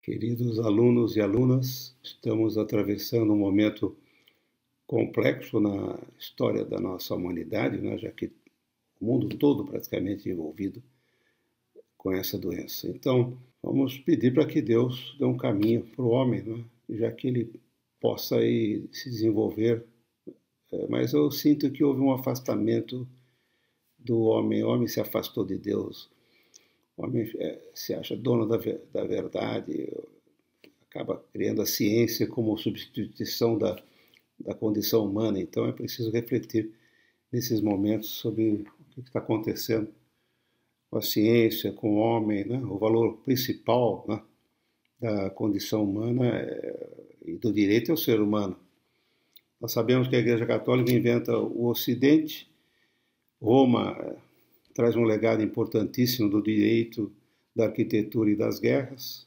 Queridos alunos e alunas, estamos atravessando um momento complexo na história da nossa humanidade, né, já que o mundo todo praticamente é envolvido com essa doença. Então, vamos pedir para que Deus dê um caminho para o homem, né, já que ele possa aí se desenvolver. Mas eu sinto que houve um afastamento do homem. O homem se afastou de Deus. O homem se acha dono da verdade, acaba criando a ciência como substituição da condição humana. Então é preciso refletir nesses momentos sobre o que está acontecendo com a ciência, com o homem, né? O valor principal, né, da condição humana e do direito é o ser humano. Nós sabemos que a Igreja Católica inventa o Ocidente. Roma traz um legado importantíssimo do direito, da arquitetura e das guerras.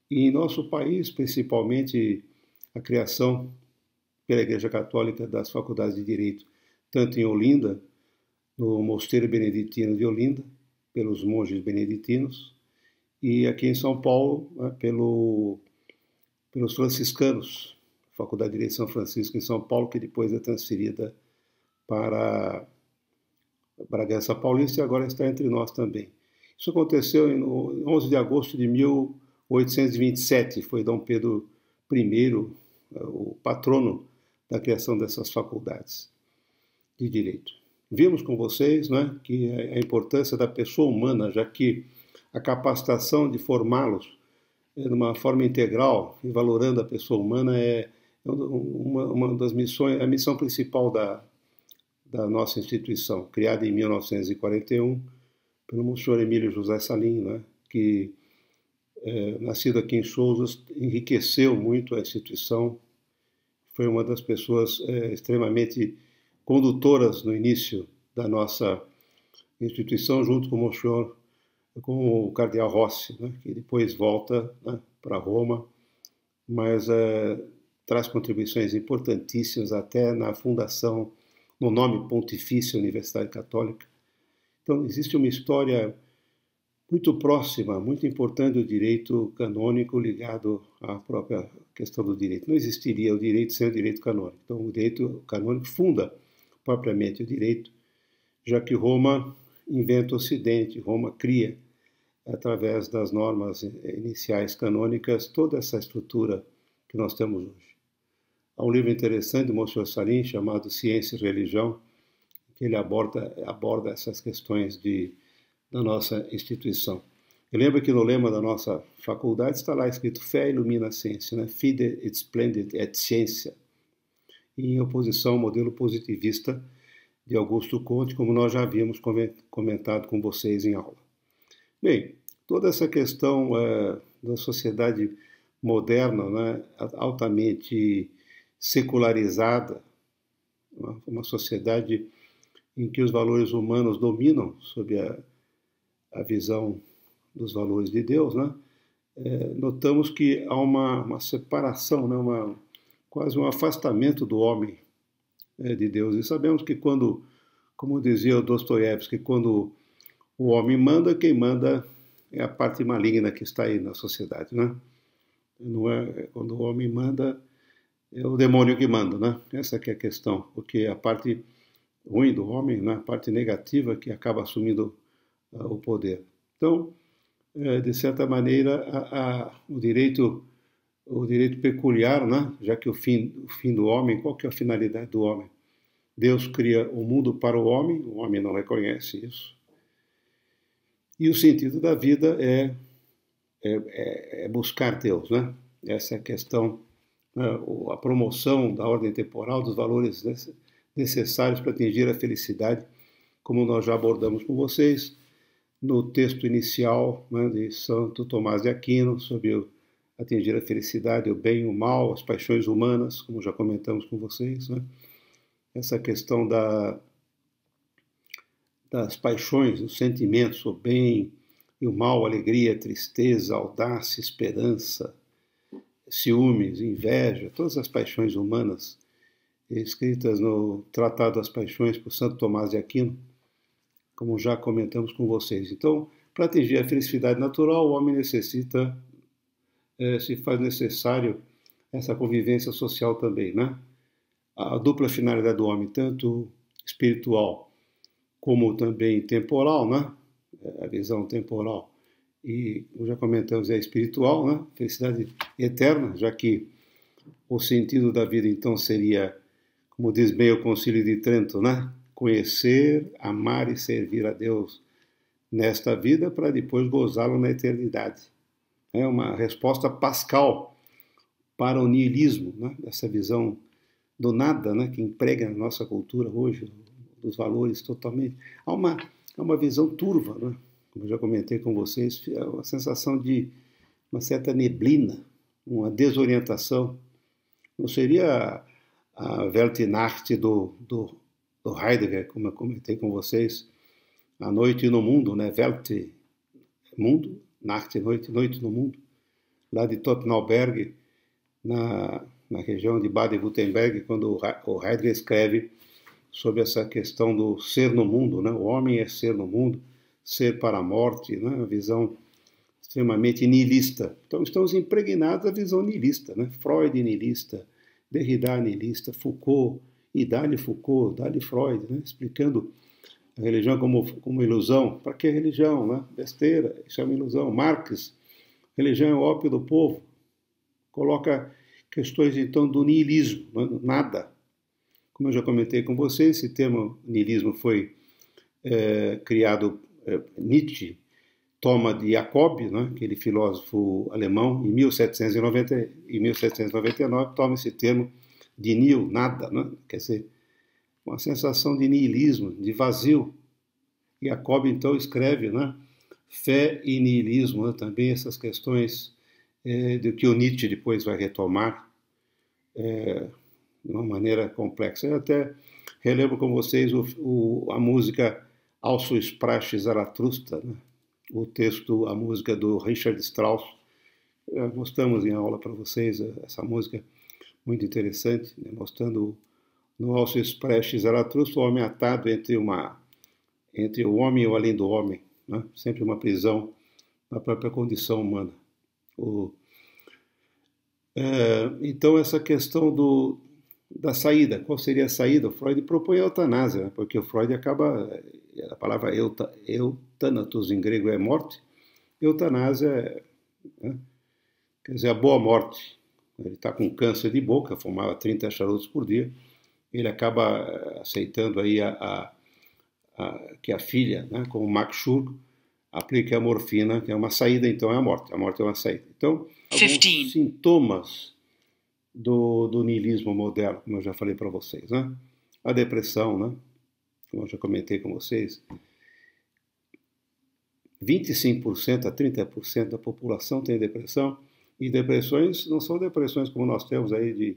E em nosso país, principalmente, a criação pela Igreja Católica das faculdades de Direito, tanto em Olinda, no Mosteiro Beneditino de Olinda, pelos monges beneditinos, e aqui em São Paulo, né, pelos franciscanos, a Faculdade de Direito de São Francisco em São Paulo, que depois é transferida para Bragança Paulista e agora está entre nós também. Isso aconteceu em 11 de agosto de 1827, foi Dom Pedro I, o patrono da criação dessas faculdades de direito. Vimos com vocês, né, que a importância da pessoa humana, já que a capacitação de formá-los de uma forma integral e valorando a pessoa humana é uma das missões, a missão principal da nossa instituição, criada em 1941 pelo Monsenhor Emílio José Salim, né, que, nascido aqui em Sousa, enriqueceu muito a instituição, foi uma das pessoas extremamente condutoras no início da nossa instituição, junto com o Monsenhor, com o Cardeal Rossi, né, que depois volta, né, para Roma, mas traz contribuições importantíssimas até na fundação, no nome Pontifícia Universidade Católica. Então, existe uma história muito próxima, muito importante do direito canônico ligado à própria questão do direito. Não existiria o direito sem o direito canônico. Então, o direito canônico funda propriamente o direito, já que Roma inventa o Ocidente, Roma cria, através das normas iniciais canônicas, toda essa estrutura que nós temos hoje. Há um livro interessante do Monsenhor Salim, chamado Ciência e Religião, que ele aborda essas questões da nossa instituição. Eu lembro que no lema da nossa faculdade está lá escrito fé ilumina a ciência, né? Fide et splendid et scientia, em oposição ao modelo positivista de Augusto Comte, como nós já havíamos comentado com vocês em aula. Bem, toda essa questão da sociedade moderna, né, altamente secularizada, uma sociedade em que os valores humanos dominam sob a visão dos valores de Deus, né, notamos que há uma separação, né, quase um afastamento do homem de Deus. E sabemos que quando, como dizia o Dostoiévski, quando o homem manda, quem manda é a parte maligna que está aí na sociedade, né? Não é, quando o homem manda, é o demônio que manda, né? Essa que é a questão, porque a parte ruim do homem, né, a parte negativa que acaba assumindo o poder. Então, de certa maneira, o direito peculiar, né, já que o fim do homem, qual que é a finalidade do homem? Deus cria o mundo para o homem não reconhece isso. E o sentido da vida é buscar Deus, né? Essa é a questão, né, a promoção da ordem temporal, dos valores necessários para atingir a felicidade, como nós já abordamos com vocês no texto inicial, né, de Santo Tomás de Aquino, sobre atingir a felicidade, o bem e o mal, as paixões humanas, como já comentamos com vocês, né? Essa questão das paixões, dos sentimentos, o bem e o mal, alegria, tristeza, audácia, esperança, ciúmes, inveja, todas as paixões humanas escritas no Tratado das Paixões por Santo Tomás de Aquino, como já comentamos com vocês. Então, para atingir a felicidade natural, o homem necessita se faz necessário essa convivência social também, né? A dupla finalidade do homem, tanto espiritual como também temporal, né? A visão temporal e, como já comentamos, é espiritual, né? Felicidade eterna, já que o sentido da vida então seria, como diz bem o Concílio de Trento, né? Conhecer, amar e servir a Deus nesta vida para depois gozá-lo na eternidade. É uma resposta pascal para o niilismo, né? Essa visão do nada, né? Que emprega na nossa cultura hoje, dos valores totalmente. Há uma visão turva, né? Como eu já comentei com vocês, é uma sensação de uma certa neblina, uma desorientação. Não seria a Weltnacht do Heidegger, como eu comentei com vocês, A Noite no Mundo, né? Welt, mundo, Nacht, noite, noite no mundo, lá de Tottenberg, na região de Baden-Württemberg, quando o Heidegger escreve sobre essa questão do ser no mundo, né? O homem é ser no mundo, ser para a morte, né? Uma visão extremamente nihilista. Então estamos impregnados da visão nihilista, né? Freud nihilista, Derrida nihilista, Foucault, e dá-lhe Foucault, dá-lhe Freud, né? Explicando a religião como ilusão. Para que religião, né? Besteira, isso é uma ilusão. Marx, religião é o ópio do povo. Coloca questões, então, do niilismo, né? Nada. Como eu já comentei com vocês, esse termo niilismo foi criado, Nietzsche toma de Jacob, né, aquele filósofo alemão, em 1799, toma esse termo de nihil, nada, né? Quer dizer, uma sensação de niilismo, de vazio. Jacob, então, escreve, né, fé e niilismo, né, também essas questões do que o Nietzsche depois vai retomar de uma maneira complexa. Eu até relembro com vocês a música Also Sprach Zarathustra, né? O texto, a música do Richard Strauss. Mostramos em aula para vocês essa música muito interessante, né? Mostrando no Also Sprach Zarathustra o homem atado entre o homem e o além do homem, né? Sempre uma prisão na própria condição humana. Então, essa questão da saída, qual seria a saída? O Freud propõe a eutanásia, né? Porque o Freud acaba, a palavra eutanatos em grego é morte, eutanásia né? Quer dizer, a boa morte. Ele está com câncer de boca, fumava 30 charutos por dia, ele acaba aceitando aí que a filha, né, como Max Schur, aplique a morfina, que é uma saída, então é a morte é uma saída. Então, alguns sintomas do niilismo moderno, como eu já falei para vocês, né? A depressão, né? Como eu já comentei com vocês, 25% a 30% da população tem depressão, e depressões não são depressões como nós temos aí de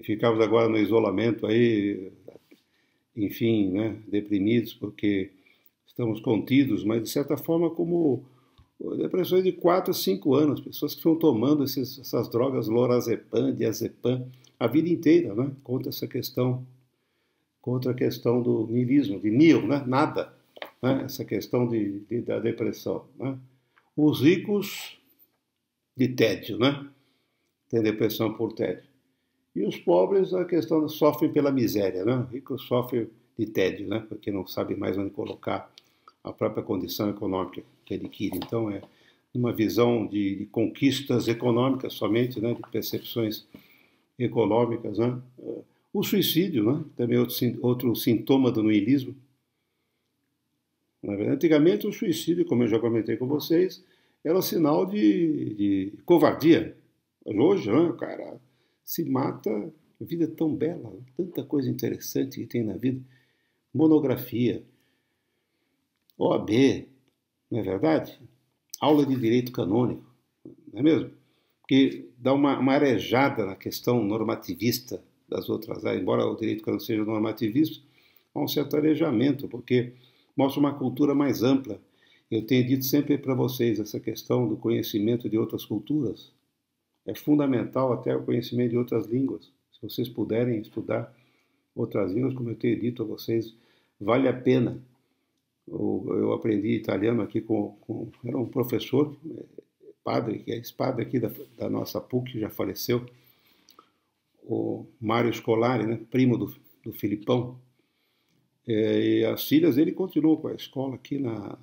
ficarmos agora no isolamento aí, enfim, né, deprimidos porque estamos contidos, mas de certa forma como depressões de 4 a 5 anos, pessoas que estão tomando essas drogas lorazepam, diazepam, a vida inteira, né, contra a questão do niilismo, de nihil, né, nada, né, essa questão da depressão, né. Os ricos de tédio, né, tem depressão por tédio. E os pobres, a questão sofrem pela miséria, né, o rico sofre de tédio, né, porque não sabe mais onde colocar a própria condição econômica que adquire. Então, é uma visão de conquistas econômicas somente, né, de percepções econômicas, né. O suicídio, né, também é outro sintoma do niilismo. Antigamente, o suicídio, como eu já comentei com vocês, era um sinal de covardia. Mas hoje, né, o cara se mata, a vida é tão bela, tanta coisa interessante que tem na vida. Monografia, OAB, não é verdade? Aula de direito canônico, não é mesmo? Porque dá uma arejada na questão normativista das outras áreas, embora o direito canônico seja normativista, há um certo arejamento, porque mostra uma cultura mais ampla. Eu tenho dito sempre para vocês essa questão do conhecimento de outras culturas. É fundamental até o conhecimento de outras línguas. Se vocês puderem estudar outras línguas, como eu tenho dito a vocês, vale a pena. Eu aprendi italiano aqui era um professor padre, que é ex-padre aqui da nossa PUC, já faleceu, o Mário Scolari, né, primo do Filipão, e as filhas dele continuam com a escola aqui na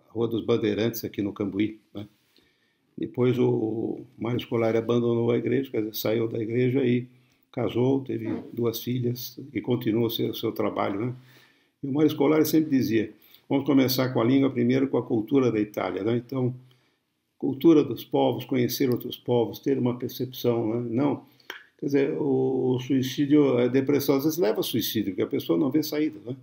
Rua dos Bandeirantes, aqui no Cambuí, né? Depois o Mário Scolari abandonou a igreja, quer dizer, saiu da igreja e casou, teve 2 filhas e continua o seu trabalho, né? E o Mário Scolari sempre dizia, vamos começar com a língua primeiro, com a cultura da Itália, né? Então, cultura dos povos, conhecer outros povos, ter uma percepção, né? Não, quer dizer, o suicídio, a depressão às vezes leva ao suicídio, porque a pessoa não vê saída, né?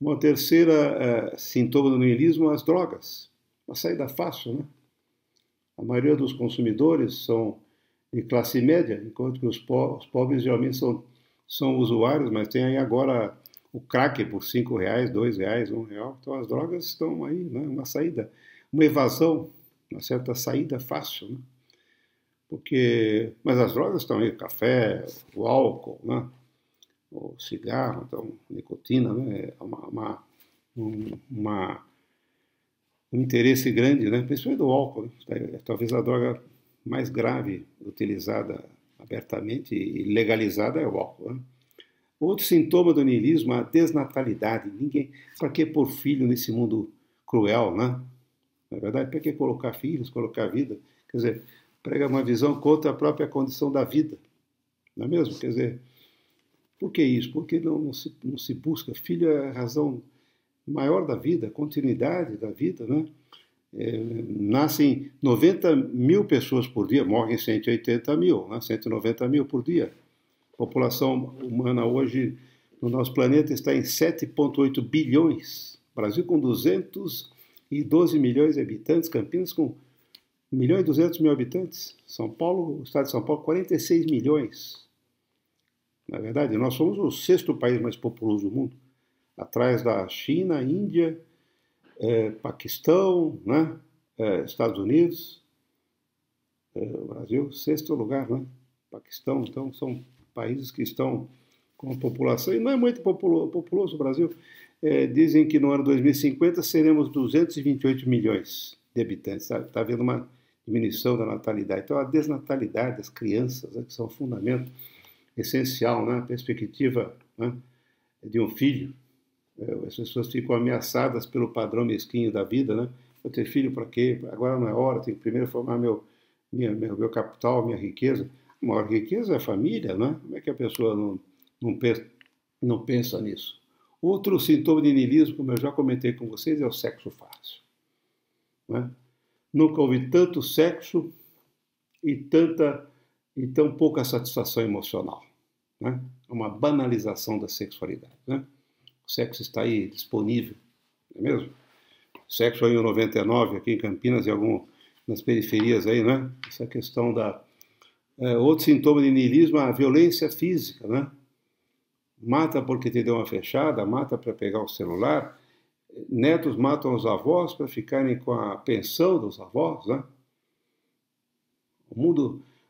Uma terceira sintoma do niilismo, as drogas, uma saída fácil, né? A maioria dos consumidores são de classe média, enquanto que os pobres geralmente são usuários, mas tem aí agora o crack por R$5, R$2, R$1. Então as drogas estão aí, né? Uma saída, uma evasão, uma certa saída fácil, né? Mas as drogas estão aí, o café, o álcool, né? O cigarro, então, nicotina, né? É um interesse grande, né? Principalmente do álcool, né? Talvez a droga mais grave utilizada abertamente e legalizada é o álcool, né? Outro sintoma do niilismo é a desnatalidade. Para que pôr filho nesse mundo cruel, né? Na verdade, para que colocar filhos, colocar vida? Quer dizer, prega uma visão contra a própria condição da vida, não é mesmo? Quer dizer, por que isso? Porque não se busca. Filho é a razão maior da vida, a continuidade da vida, né? Nascem 90 mil pessoas por dia, morrem 180 mil, né? 190 mil por dia. A população humana hoje no nosso planeta está em 7,8 bilhões. Brasil com 212 milhões de habitantes, Campinas com 1.200.000 habitantes, São Paulo, o estado de São Paulo, 46 milhões. Na verdade, nós somos o 6º país mais populoso do mundo, atrás da China, Índia, Paquistão, né? Estados Unidos, o Brasil, 6º lugar, né? Paquistão, então são países que estão com a população, e não é muito populoso o Brasil. Dizem que no ano 2050 seremos 228 milhões de habitantes. Está havendo uma diminuição da natalidade. Então, a desnatalidade das crianças, né, que são um fundamento essencial, né, a perspectiva, né, de um filho. As pessoas ficam ameaçadas pelo padrão mesquinho da vida, né? Vou ter filho para quê? Agora não é hora, tenho que primeiro formar meu capital, minha riqueza. A maior riqueza é a família, né? Como é que a pessoa não pensa nisso? Outro sintoma de niilismo, como eu já comentei com vocês, é o sexo fácil, né? Nunca houve tanto sexo e tão pouca satisfação emocional, né? É uma banalização da sexualidade, né? O sexo está aí disponível, não é mesmo? O sexo aí em 99, aqui em Campinas e nas periferias aí, né? Essa questão outro sintoma de niilismo é a violência física, né? Mata porque te deu uma fechada, mata para pegar o celular. Netos matam os avós para ficarem com a pensão dos avós, né?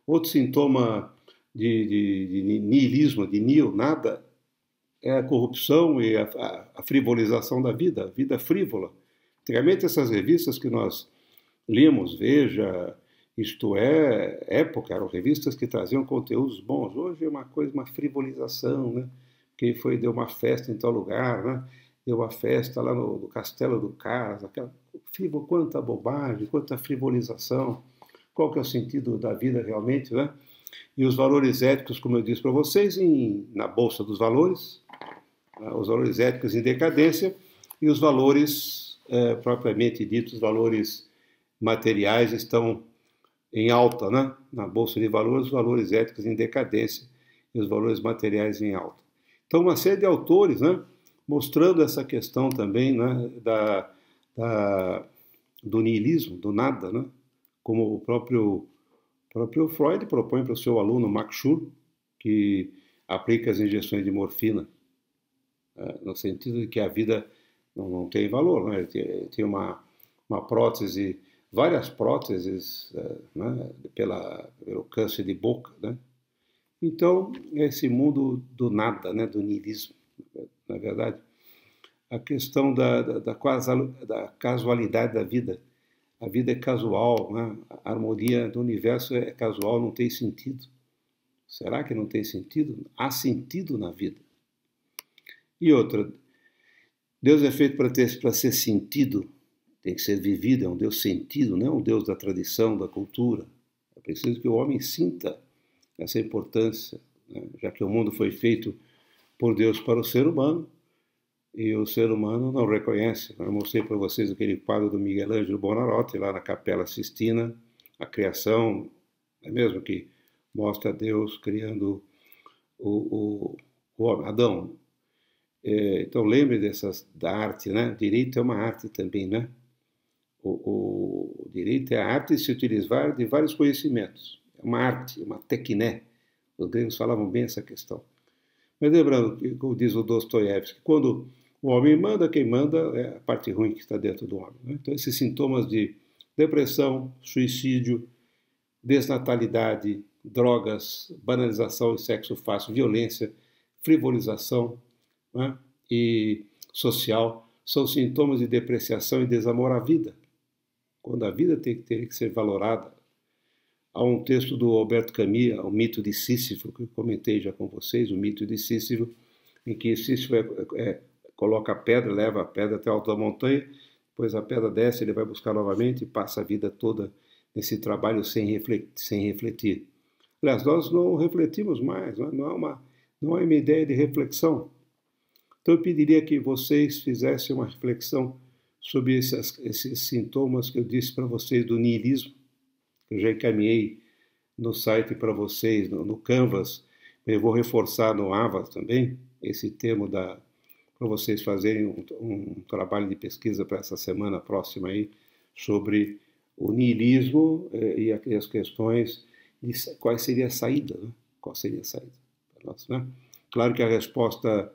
Outro sintoma de niilismo, de nada, é a corrupção e a frivolização da vida, a vida frívola. Antigamente, essas revistas que nós líamos, Veja, Isto É, Época, eram revistas que traziam conteúdos bons. Hoje é uma frivolização, né? Quem deu uma festa em tal lugar, né? Deu uma festa lá no Castelo do Cais, quanta bobagem, quanta frivolização. Qual que é o sentido da vida realmente, né? E os valores éticos, como eu disse para vocês, na Bolsa dos Valores, os valores éticos em decadência e os valores propriamente ditos, valores materiais estão em alta, né? Na Bolsa de Valores, os valores éticos em decadência e os valores materiais em alta. Então, uma série de autores, né, mostrando essa questão também, né, do niilismo, do nada, né? Como o próprio Freud propõe para o seu aluno Max Schur, que aplica as injeções de morfina, no sentido de que a vida não tem valor, né? Ele tem uma prótese, várias próteses, né, pelo câncer de boca, né? Então, esse mundo do nada, né, do niilismo, na verdade. a questão da casualidade da vida. A vida é casual, né? A harmonia do universo é casual, não tem sentido. Será que não tem sentido? Há sentido na vida. E outra, Deus é feito para ser sentido, tem que ser vivido, é um Deus sentido, não é um Deus da tradição, da cultura. É preciso que o homem sinta essa importância, né? Já que o mundo foi feito por Deus para o ser humano, e o ser humano não reconhece. Eu mostrei para vocês aquele quadro do Miguel Ângelo Buonarroti, lá na Capela Sistina, a criação, é mesmo que mostra Deus criando o homem, Adão. Então lembre da arte, né? Direito é uma arte também, né? O direito é a arte de se utilizar de vários conhecimentos. É uma arte, uma tecné. Os gregos falavam bem essa questão. Mas lembrando, como diz o Dostoiévski, quando o homem manda, quem manda é a parte ruim que está dentro do homem, né? Então, esses sintomas de depressão, suicídio, desnatalidade, drogas, banalização e sexo fácil, violência, frivolização, né? E social, são sintomas de depreciação e desamor à vida, quando a vida tem que ser valorada. Há um texto do Alberto Camus, o mito de Sísifo, que eu comentei já com vocês, o mito de Sísifo, em que Sísifo coloca a pedra, leva a pedra até a alta montanha, depois a pedra desce, ele vai buscar novamente e passa a vida toda nesse trabalho sem refletir. Aliás, nós não refletimos mais, não há uma ideia de reflexão. Então eu pediria que vocês fizessem uma reflexão sobre esses sintomas que eu disse para vocês do niilismo, que eu já encaminhei no site para vocês, no Canvas. Eu vou reforçar no Avas também esse termo para vocês fazerem um trabalho de pesquisa para essa semana próxima aí sobre o niilismo e as questões de qual seria a saída, né? Qual seria a saída para nós, né? Claro que a resposta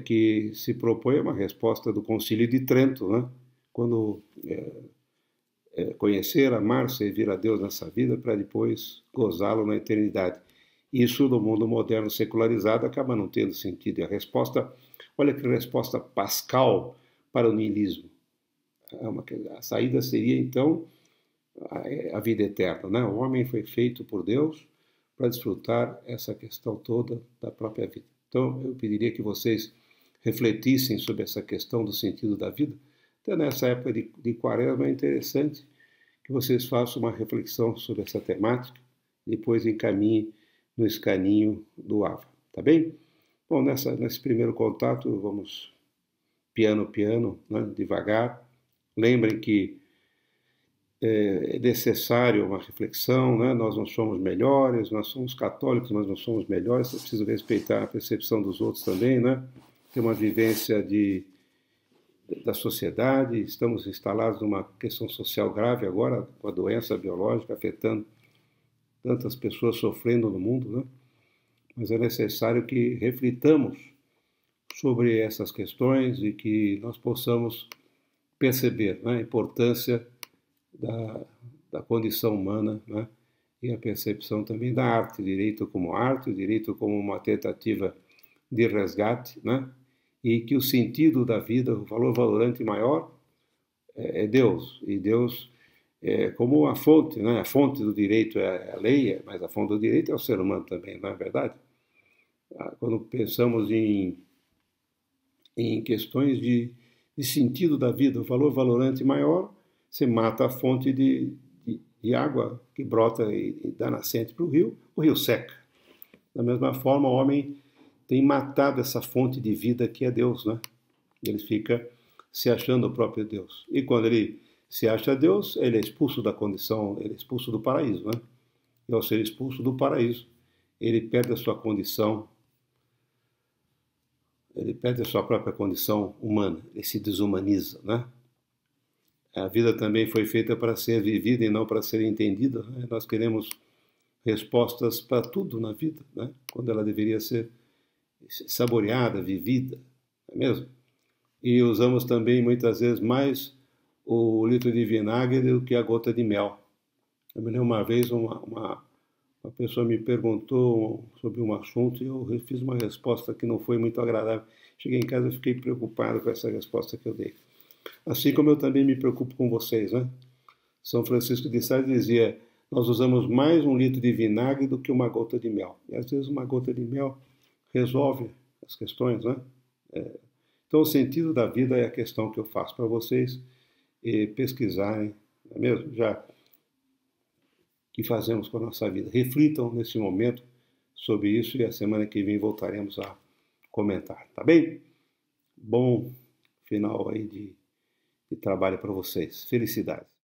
que se propõe é uma resposta do Concílio de Trento, né? Quando conhecer, amar, servir a Deus nessa vida para depois gozá-lo na eternidade. Isso no mundo moderno secularizado acaba não tendo sentido. E a resposta, olha que resposta pascal para o niilismo. A saída seria então a vida eterna, né? O homem foi feito por Deus para desfrutar essa questão toda da própria vida. Então, eu pediria que vocês refletissem sobre essa questão do sentido da vida. Até nessa época de Quaresma é interessante que vocês façam uma reflexão sobre essa temática e depois encaminhem no escaninho do AVA, tá bem? Bom, nesse primeiro contato, vamos piano, né, devagar. Lembrem que é necessário uma reflexão, né? Nós não somos melhores, nós somos católicos, mas não somos melhores, é preciso respeitar a percepção dos outros também, né? Ter uma vivência da sociedade, estamos instalados numa questão social grave agora, com a doença biológica afetando tantas pessoas sofrendo no mundo, né? Mas é necessário que reflitamos sobre essas questões e que nós possamos perceber, né, a importância da condição humana, né? E a percepção também da arte, direito como uma tentativa de resgate, né? E que o sentido da vida, o valor valorante maior é Deus, e Deus é como a fonte, né? A fonte do direito é a lei, mas a fonte do direito é o ser humano também, não é verdade? Quando pensamos em questões de sentido da vida, o valor valorante maior, você mata a fonte de água que brota e dá nascente para o rio seca. Da mesma forma, o homem tem matado essa fonte de vida que é Deus, né? Ele fica se achando o próprio Deus. E quando ele se acha Deus, ele é expulso da condição, ele é expulso do paraíso, né? E ao ser expulso do paraíso, ele perde a sua condição, ele perde a sua própria condição humana, ele se desumaniza, né? A vida também foi feita para ser vivida e não para ser entendida, né? Nós queremos respostas para tudo na vida, né? Quando ela deveria ser saboreada, vivida, não é mesmo? E usamos também muitas vezes mais o litro de vinagre do que a gota de mel. Eu me lembro uma vez uma pessoa me perguntou sobre um assunto e eu fiz uma resposta que não foi muito agradável. Cheguei em casa e fiquei preocupado com essa resposta que eu dei. Assim como eu também me preocupo com vocês, né? São Francisco de Sales dizia: nós usamos mais 1 litro de vinagre do que uma gota de mel. E às vezes uma gota de mel resolve as questões, né? Então o sentido da vida é a questão que eu faço para vocês pesquisarem, não é mesmo? Já que fazemos com a nossa vida. Reflitam nesse momento sobre isso e a semana que vem voltaremos a comentar, tá bem? Bom final aí de trabalho para vocês. Felicidades.